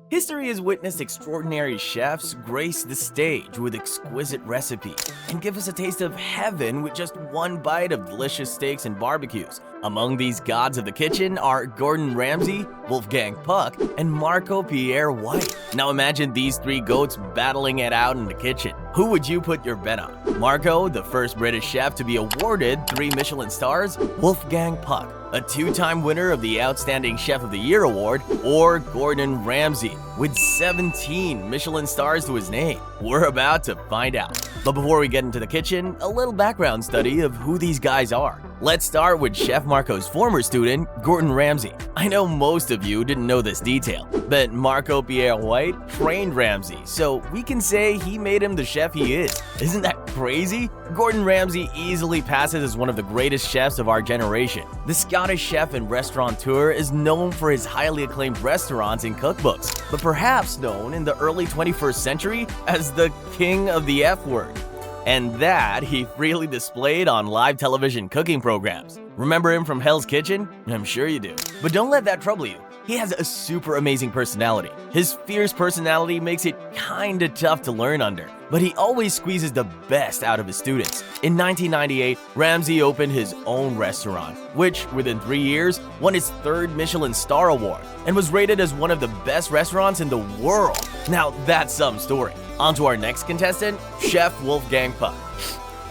History has witnessed extraordinary chefs grace the stage with exquisite recipes and give us a taste of heaven with just one bite of delicious steaks and barbecues. Among these gods of the kitchen are Gordon Ramsay, Wolfgang Puck, and Marco Pierre White. Now imagine these three goats battling it out in the kitchen. Who would you put your bet on? Marco, the first British chef to be awarded 3 Michelin stars? Wolfgang Puck, a 2-time winner of the Outstanding Chef of the Year award? Or Gordon Ramsay, with 17 Michelin stars to his name? We're about to find out. But before we get into the kitchen, a little background study of who these guys are. Let's start with Chef Marco's former student, Gordon Ramsay. I know most of you didn't know this detail, but Marco Pierre White trained Ramsay, so we can say he made him the chef he is. Isn't that crazy? Gordon Ramsay easily passes as one of the greatest chefs of our generation. The Scottish chef and restaurateur is known for his highly acclaimed restaurants and cookbooks, but perhaps known in the early 21st century as the King of the F word. And that he freely displayed on live television cooking programs. Remember him from Hell's Kitchen? I'm sure you do. But don't let that trouble you. He has a super amazing personality. His fierce personality makes it kinda tough to learn under, but he always squeezes the best out of his students. In 1998, Ramsay opened his own restaurant, which within 3 years won his 3rd Michelin star award and was rated as one of the best restaurants in the world. Now that's some story. On to our next contestant, Chef Wolfgang Puck.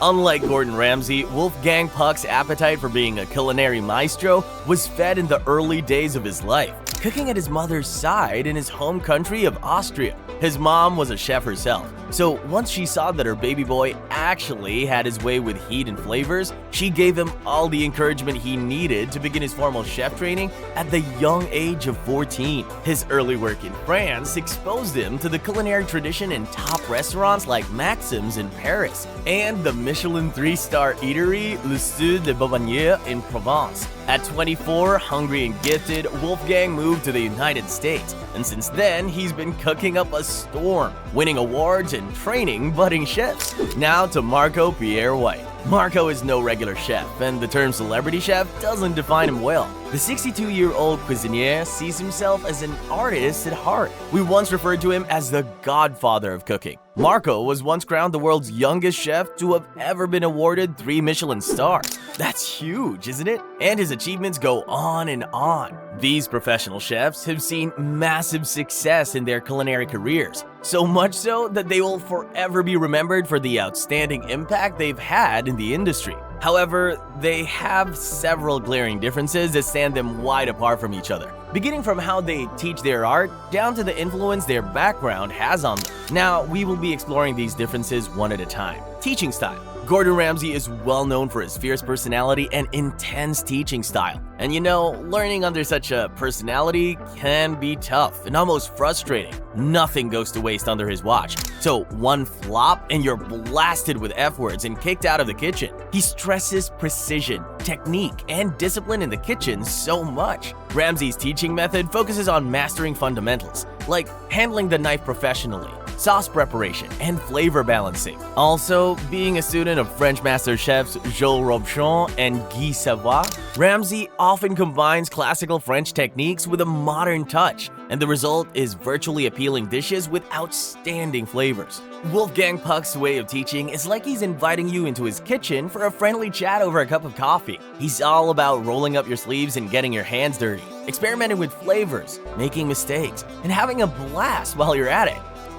Unlike Gordon Ramsay, Wolfgang Puck's appetite for being a culinary maestro was fed in the early days of his life, cooking at his mother's side in his home country of Austria. His mom was a chef herself, so once she saw that her baby boy actually had his way with heat and flavors, she gave him all the encouragement he needed to begin his formal chef training at the young age of 14. His early work in France exposed him to the culinary tradition in top restaurants like Maxim's in Paris and the Michelin 3-star eatery Le Sud de Beauvanier in Provence. At 24, hungry and gifted, Wolfgang moved to the United States, and since then, he's been cooking up a storm, winning awards and training budding chefs. Now to Marco Pierre White. Marco is no regular chef, and the term celebrity chef doesn't define him well. The 62-year-old cuisinier sees himself as an artist at heart. We once referred to him as the godfather of cooking. Marco was once crowned the world's youngest chef to have ever been awarded 3 Michelin stars. That's huge, isn't it? And his achievements go on and on. These professional chefs have seen massive success in their culinary careers, so much so that they will forever be remembered for the outstanding impact they've had in the industry. However, they have several glaring differences that stand them wide apart from each other, beginning from how they teach their art down to the influence their background has on them. Now, we will be exploring these differences one at a time. Teaching style. Gordon Ramsay is well known for his fierce personality and intense teaching style. And you know, learning under such a personality can be tough and almost frustrating. Nothing goes to waste under his watch. So one flop and you're blasted with F words and kicked out of the kitchen. He stresses precision, technique, and discipline in the kitchen so much. Ramsay's teaching method focuses on mastering fundamentals, like handling the knife professionally, sauce preparation, and flavor balancing. Also, being a student of French master chefs Joël Robuchon and Guy Savoy, Ramsay often combines classical French techniques with a modern touch, and the result is virtually appealing dishes with outstanding flavors. Wolfgang Puck's way of teaching is like he's inviting you into his kitchen for a friendly chat over a cup of coffee. He's all about rolling up your sleeves and getting your hands dirty, experimenting with flavors, making mistakes, and having a blast while you're at it.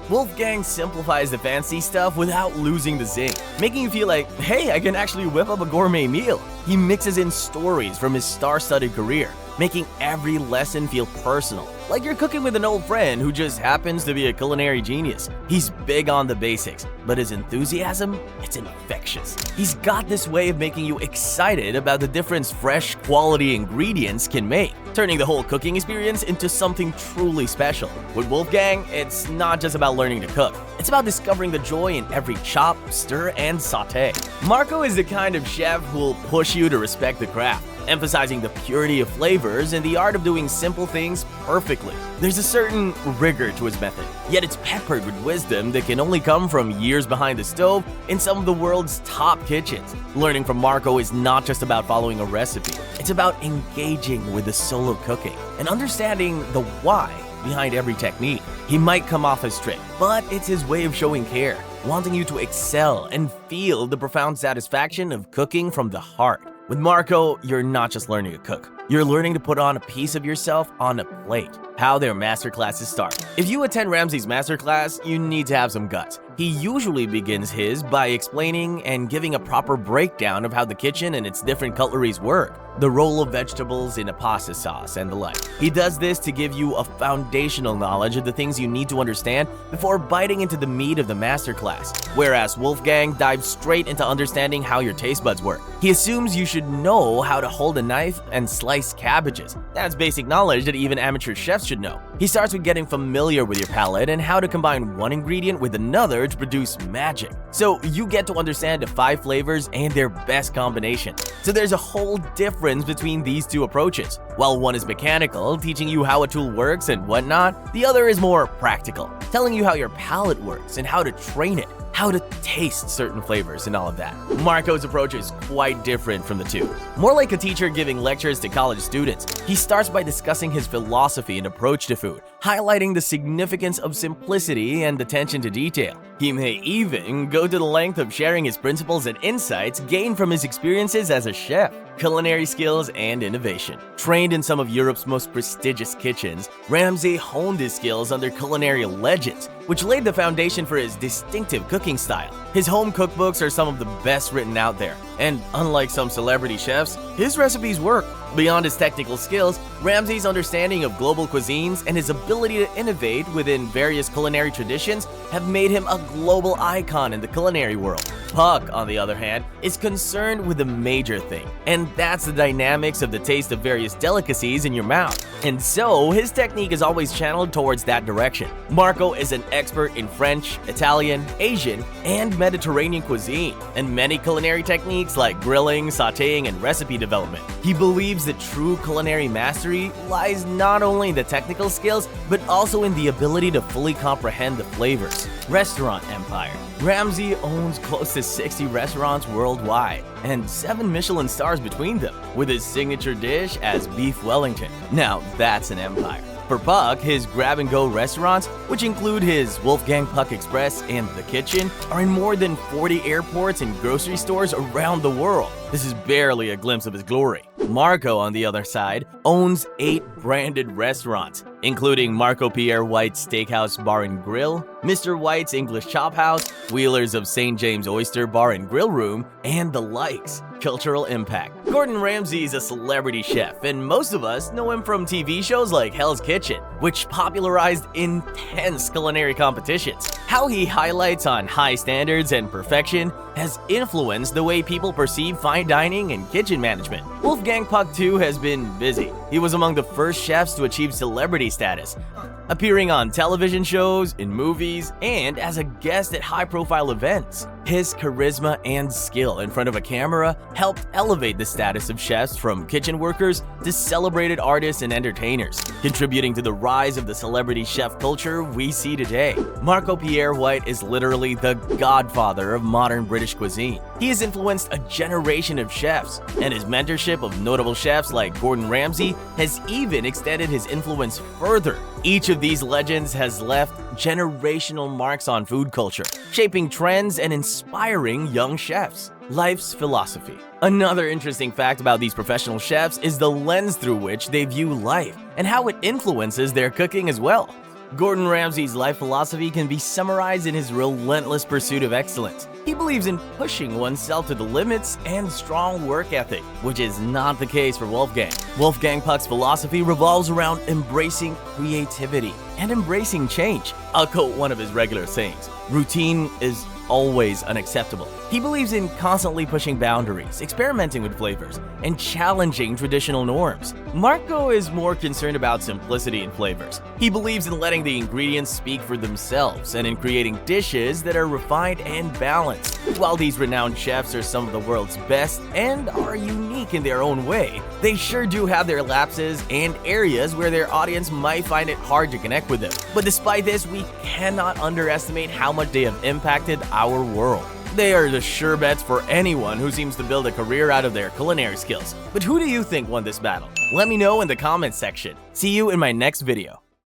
Wolfgang simplifies the fancy stuff without losing the zing, making you feel like, hey, I can actually whip up a gourmet meal. He mixes in stories from his star-studded career, making every lesson feel personal, like you're cooking with an old friend who just happens to be a culinary genius. He's big on the basics, but his enthusiasm, it's infectious. He's got this way of making you excited about the difference fresh, quality ingredients can make, turning the whole cooking experience into something truly special. With Wolfgang, it's not just about learning to cook. It's about discovering the joy in every chop, stir, and saute. Marco is the kind of chef who will push you to respect the craft, emphasizing the purity of flavors and the art of doing simple things perfectly. There's a certain rigor to his method, yet it's peppered with wisdom that can only come from years behind the stove in some of the world's top kitchens. Learning from Marco is not just about following a recipe, it's about engaging with the soul of cooking and understanding the why behind every technique. He might come off as strict, but it's his way of showing care, wanting you to excel and feel the profound satisfaction of cooking from the heart. With Marco, you're not just learning to cook. You're learning to put on a piece of yourself on a plate. How their masterclasses start. If you attend Ramsey's masterclass, you need to have some guts. He usually begins his by explaining and giving a proper breakdown of how the kitchen and its different cutleries work, the role of vegetables in a pasta sauce, and the like. He does this to give you a foundational knowledge of the things you need to understand before biting into the meat of the masterclass, whereas Wolfgang dives straight into understanding how your taste buds work. He assumes you should know how to hold a knife and slice cabbages. That's basic knowledge that even amateur chefs should know. He starts with getting familiar with your palate and how to combine one ingredient with another to produce magic. So you get to understand the 5 flavors and their best combination. So there's a whole difference between these two approaches. While one is mechanical, teaching you how a tool works and whatnot, the other is more practical, telling you how your palate works and how to train it, how to taste certain flavors and all of that. Marco's approach is quite different from the two. More like a teacher giving lectures to college students, he starts by discussing his philosophy and approach to food, highlighting the significance of simplicity and attention to detail. He may even go to the length of sharing his principles and insights gained from his experiences as a chef, culinary skills, and innovation. Trained in some of Europe's most prestigious kitchens, Ramsey honed his skills under culinary legends, which laid the foundation for his distinctive cooking style. His home cookbooks are some of the best written out there, and unlike some celebrity chefs, his recipes work. Beyond his technical skills, Ramsey's understanding of global cuisines and his ability to innovate within various culinary traditions have made him a global icon in the culinary world. Puck, on the other hand, is concerned with a major thing, and that's the dynamics of the taste of various delicacies in your mouth. And so, his technique is always channeled towards that direction. Marco is an expert in French, Italian, Asian, and Mediterranean cuisine, and many culinary techniques like grilling, sautéing, and recipe development. He believes that true culinary mastery lies not only in the technical skills, but also in the ability to fully comprehend the flavors. Restaurant empire. Ramsey owns close to 60 restaurants worldwide, and 7 Michelin stars between them, with his signature dish as Beef Wellington. Now that's an empire. For Puck, his grab-and-go restaurants, which include his Wolfgang Puck Express and The Kitchen, are in more than 40 airports and grocery stores around the world. This is barely a glimpse of his glory. Marco, on the other side, owns 8 branded restaurants, including Marco Pierre White's Steakhouse Bar and Grill, Mr. White's English Chop House, Wheeler's of St. James Oyster Bar and Grill Room, and the likes. Cultural impact. Gordon Ramsay is a celebrity chef, and most of us know him from TV shows like Hell's Kitchen, which popularized intense culinary competitions. How he highlights on high standards and perfection has influenced the way people perceive fine dining and kitchen management. Wolfgang Puck too has been busy. He was among the first chefs to achieve celebrity status, appearing on television shows, in movies, and as a guest at high-profile events. His charisma and skill in front of a camera helped elevate the status of chefs from kitchen workers to celebrated artists and entertainers, contributing to the rise of the celebrity chef culture we see today. Marco Pierre White is literally the godfather of modern British cuisine. He has influenced a generation of chefs, and his mentorship of notable chefs like Gordon Ramsay has even extended his influence further. Each of these legends has left generational marks on food culture, shaping trends and inspiring young chefs. Life's philosophy. Another interesting fact about these professional chefs is the lens through which they view life and how it influences their cooking as well. Gordon Ramsay's life philosophy can be summarized in his relentless pursuit of excellence. He believes in pushing oneself to the limits and strong work ethic, which is not the case for Wolfgang. Wolfgang Puck's philosophy revolves around embracing creativity and embracing change. I'll quote one of his regular sayings: "Routine is always unacceptable." He believes in constantly pushing boundaries, experimenting with flavors, and challenging traditional norms. Marco is more concerned about simplicity in flavors. He believes in letting the ingredients speak for themselves and in creating dishes that are refined and balanced. While these renowned chefs are some of the world's best and are unique in their own way, they sure do have their lapses and areas where their audience might find it hard to connect with them. But despite this, we cannot underestimate how much they have impacted our world. They are the sure bets for anyone who seems to build a career out of their culinary skills. But who do you think won this battle? Let me know in the comments section. See you in my next video.